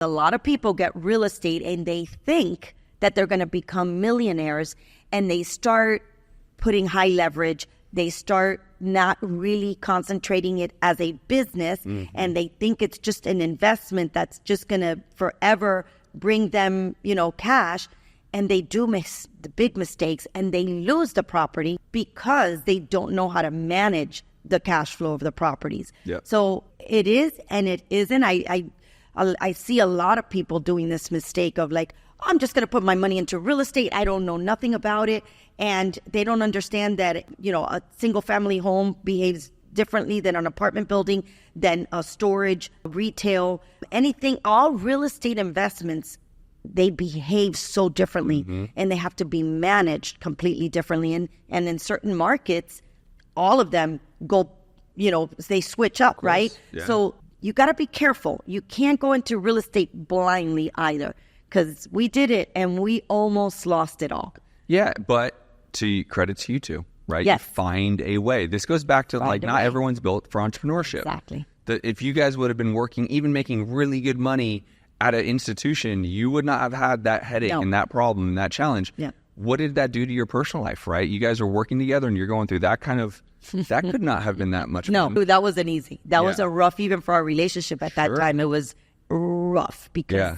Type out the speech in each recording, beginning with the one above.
A lot of people get real estate and they think that they're going to become millionaires, and they start putting high leverage. They start not really concentrating it as a business, and they think it's just an investment that's just going to forever bring them, cash. And they do miss the big mistakes, and they lose the property because they don't know how to manage the cash flow of the properties. Yep. So it is and it isn't. I see a lot of people doing this mistake of like, I'm just going to put my money into real estate. I don't know nothing about it. And they don't understand that, a single family home behaves differently than an apartment building, than a storage, retail, anything. All real estate investments, they behave so differently, and they have to be managed completely differently. And in certain markets, all of them go, they switch up, right? Yeah. So you got to be careful. You can't go into real estate blindly either, because we did it and we almost lost it all. Yeah, but credit to you two, right? Yes. You find a way. This goes back to not everyone's built for entrepreneurship. Exactly. If you guys would have been working, even making really good money at an institution, you would not have had that headache and that problem and that challenge. Yeah. What did that do to your personal life, right? You guys are working together and you're going through that kind of, that could not have been that much fun. No, that wasn't easy. That was a rough, even for our relationship at that time. It was rough because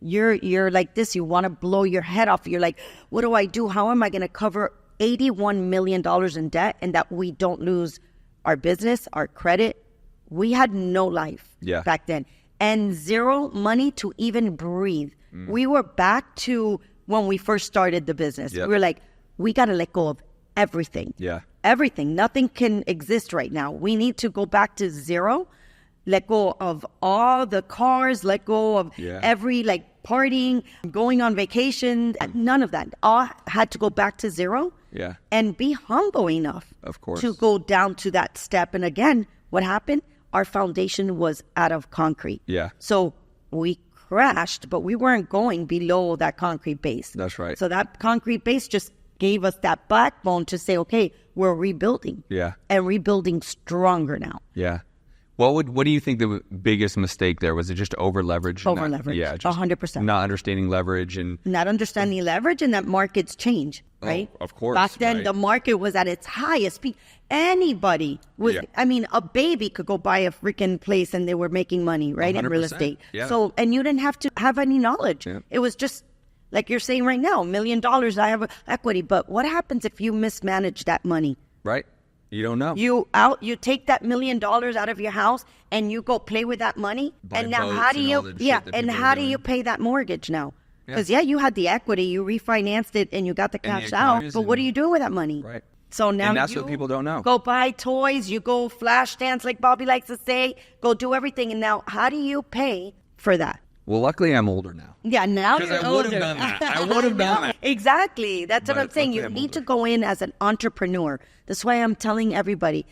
you're like this. You want to blow your head off. You're like, what do I do? How am I going to cover $81 million in debt and that we don't lose our business, our credit? We had no life back then, and zero money to even breathe. We were back to when we first started the business. We were like, we got to let go of everything. Yeah. Everything. Nothing can exist right now. We need to go back to zero, let go of all the cars, let go of every partying, going on vacation, none of that. All had to go back to zero. Yeah. And be humble enough, of course, to go down to that step. And again, what happened? Our foundation was out of concrete. Yeah. So we crashed, but we weren't going below that concrete base. That's right. So that concrete base just gave us that backbone to say, okay, we're rebuilding. Yeah. And rebuilding stronger now. Yeah. What do you think the biggest mistake there was? It just over leverage? Over leverage. Yeah, 100%. Not understanding leverage and that markets change, right? Oh, of course. Back then, the market was at its highest peak. Anybody was, a baby could go buy a freaking place and they were making money, right? 100%. In real estate. Yeah. So, and you didn't have to have any knowledge. Yeah. It was just like you're saying right now, $1 million, I have equity. But what happens if you mismanage that money? Right. You don't know. You take that $1 million out of your house and you go play with that money. And now how do you pay that mortgage now? Because you had the equity, you refinanced it and you got the cash out. But what are you doing with that money? Right. So now and that's what people don't know. Go buy toys, you go flash dance like Bobby likes to say, go do everything. And now how do you pay for that? Well, luckily I'm older now. Yeah, now you're older. Because I would have done that. I would have done that. Exactly. That's what I'm saying. You need to go in as an entrepreneur. That's why I'm telling everybody,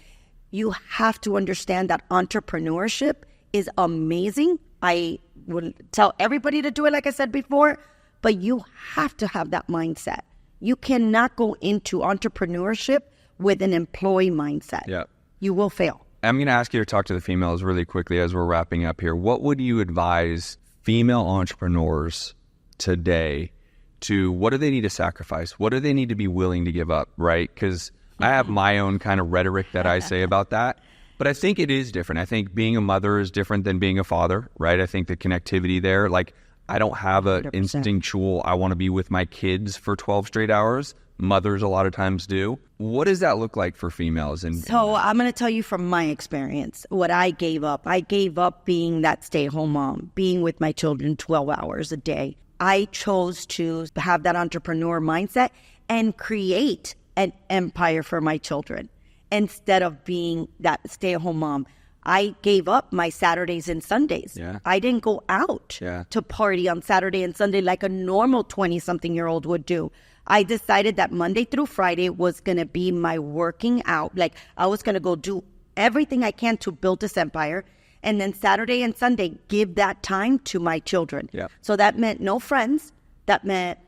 you have to understand that entrepreneurship is amazing. I would tell everybody to do it, like I said before, but you have to have that mindset. You cannot go into entrepreneurship with an employee mindset. Yeah. You will fail. I'm going to ask you to talk to the females really quickly as we're wrapping up here. What would you advise female entrepreneurs today what do they need to sacrifice? What do they need to be willing to give up, right? Because I have my own kind of rhetoric that I say about that, but I think it is different. I think being a mother is different than being a father, right? I think the connectivity there, I don't have an 100%. Instinctual, I want to be with my kids for 12 straight hours. Mothers a lot of times do. What does that look like for females? So I'm going to tell you from my experience what I gave up. I gave up being that stay-at-home mom, being with my children 12 hours a day. I chose to have that entrepreneur mindset and create an empire for my children instead of being that stay-at-home mom. I gave up my Saturdays and Sundays. Yeah. I didn't go out to party on Saturday and Sunday like a normal 20-something-year-old would do. I decided that Monday through Friday was going to be my working out. I was going to go do everything I can to build this empire. And then Saturday and Sunday, give that time to my children. Yeah. So that meant no friends. That meant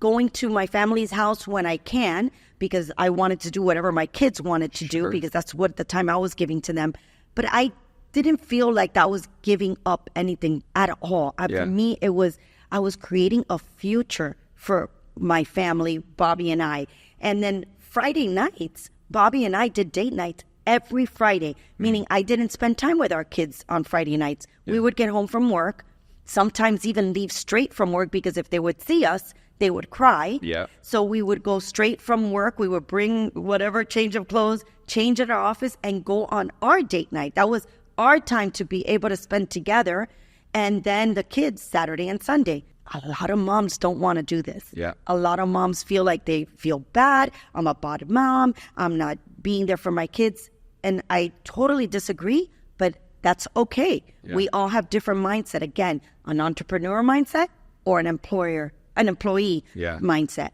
going to my family's house when I can, because I wanted to do whatever my kids wanted to do, because that's what the time I was giving to them. But I didn't feel like that was giving up anything at all. For me, it was, I was creating a future for my family, Bobby and I. And then Friday nights, Bobby and I did date nights every Friday, meaning I didn't spend time with our kids on Friday nights. We would get home from work, sometimes even leave straight from work, because if they would see us, they would cry. Yeah. So we would go straight from work. We would bring whatever change of clothes, change at our office, and go on our date night. That was our time to be able to spend together. And then the kids, Saturday and Sunday. A lot of moms don't want to do this. Yeah. A lot of moms feel like they feel bad. I'm a bad mom. I'm not being there for my kids. And I totally disagree, but that's okay. Yeah. We all have different mindset. Again, an entrepreneur mindset or an employee mindset.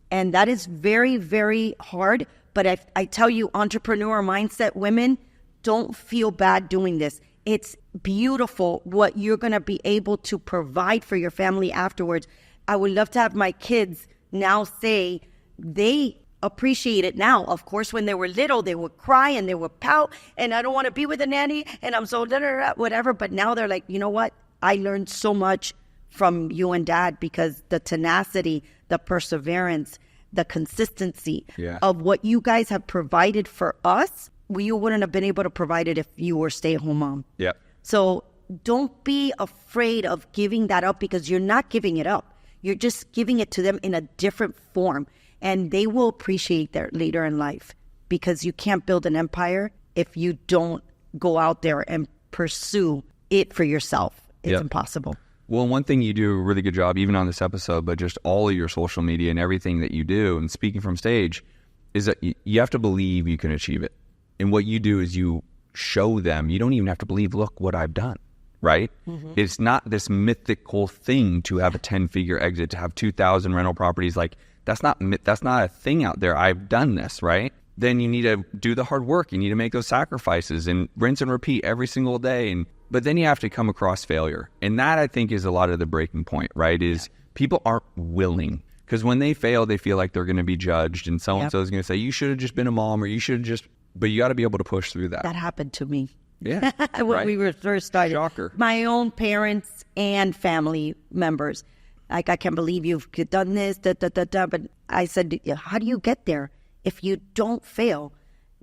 And that is very, very hard. But I tell you, entrepreneur mindset women, don't feel bad doing this. It's beautiful what you're going to be able to provide for your family afterwards. I would love to have my kids now say they appreciate it now. Of course, when they were little, they would cry and they would pout, and I don't want to be with a nanny, and I'm so whatever. But now they're like, you know what? I learned so much from you and Dad, because the tenacity, the perseverance, the consistency of what you guys have provided for us, you wouldn't have been able to provide it if you were a stay-at-home mom. Yeah. So don't be afraid of giving that up, because you're not giving it up. You're just giving it to them in a different form. And they will appreciate that later in life, because you can't build an empire if you don't go out there and pursue it for yourself. It's impossible. Well, one thing you do a really good job, even on this episode, but just all of your social media and everything that you do, and speaking from stage, is that you have to believe you can achieve it. And what you do is you show them, you don't even have to believe, look what I've done, right? Mm-hmm. It's not this mythical thing to have a 10-figure exit, to have 2,000 rental properties. Like, that's not a thing out there. I've done this, right? Then you need to do the hard work. You need to make those sacrifices and rinse and repeat every single day. But then you have to come across failure. And that, I think, is a lot of the breaking point, right? Is people aren't willing. Because when they fail, they feel like they're going to be judged. And so-and-so is going to say, you should have just been a mom, or you should have just... But you got to be able to push through that. That happened to me. Yeah. When we were first started. Shocker. My own parents and family members. Like, I can't believe you've done this, But I said, how do you get there if you don't fail?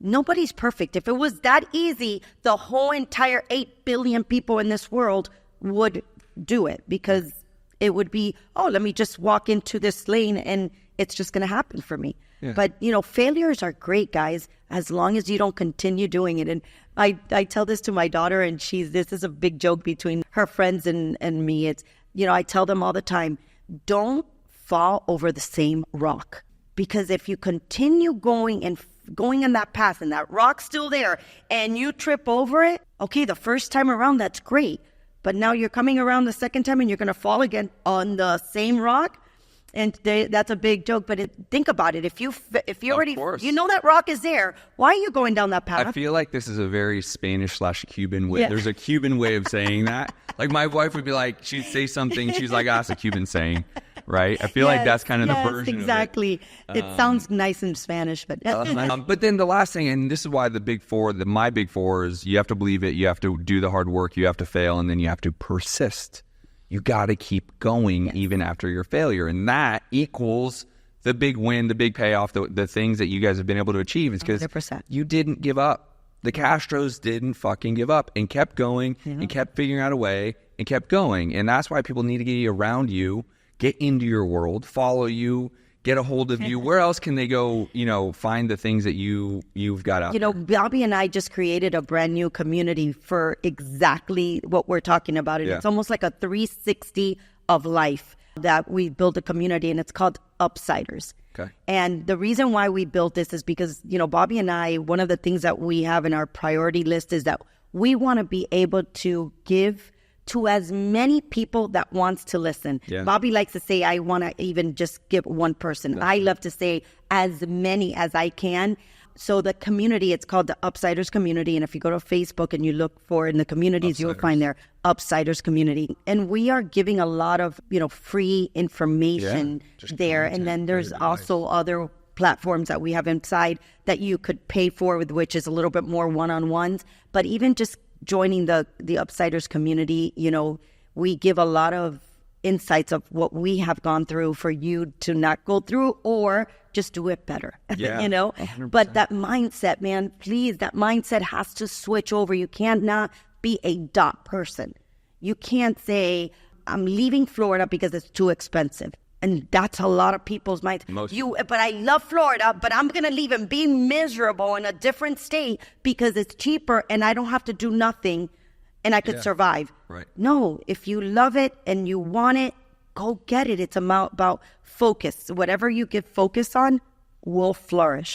Nobody's perfect. If it was that easy, the whole entire 8 billion people in this world would do it, because it would be, let me just walk into this lane and it's just going to happen for me. Yeah. But, failures are great, guys, as long as you don't continue doing it. And I tell this to my daughter, and this is a big joke between her friends and me. It's, I tell them all the time, don't fall over the same rock. Because if you continue going in that path and that rock's still there and you trip over it, okay, the first time around, that's great. But now you're coming around the second time and you're going to fall again on the same rock. And that's a big joke, but think about it. If you already, that rock is there, why are you going down that path? I feel like this is a very Spanish/Cuban way. Yeah. There's a Cuban way of saying that. Like, my wife would be like, she'd say something, she's like, that's a Cuban saying, right? I feel like that's kind of the version exactly. Of it. It sounds nice in Spanish, but... but then the last thing, and this is why my big four is, you have to believe it, you have to do the hard work, you have to fail, and then you have to persist. You got to keep going even after your failure. And that equals the big win, the big payoff, the things that you guys have been able to achieve. It's because you didn't give up. The Castros didn't fucking give up and kept going and kept figuring out a way and kept going. And that's why people need to get around you, get into your world, follow you, get a hold of you. Where else can they go, find the things that you've got out there? Bobby and I just created a brand new community for exactly what we're talking about. And it's almost like a 360 of life that we built a community, and it's called Upsiders. Okay. And the reason why we built this is because, Bobby and I, one of the things that we have in our priority list is that we want to be able to give to as many people that wants to listen. Yeah. Bobby likes to say, I want to even just give one person. Yeah. I love to say as many as I can. So the community, it's called the Upsiders Community. And if you go to Facebook and you look for it in the communities, you'll find there Upsiders Community. And we are giving a lot of, free information there. Content. And then there's also other platforms that we have inside that you could pay for, with which is a little bit more one-on-ones. But even just joining the Upsiders community, you know, we give a lot of insights of what we have gone through for you to not go through or just do it better, Yeah, you know? 100%. But that mindset, man, please, that mindset has to switch over. You can't not be a dot person. You can't say, I'm leaving Florida because it's too expensive. And that's a lot of people's minds. But I love Florida, but I'm going to leave and be miserable in a different state because it's cheaper and I don't have to do nothing and I could survive. Right. No, if you love it and you want it, go get it. It's about focus. Whatever you give focus on will flourish.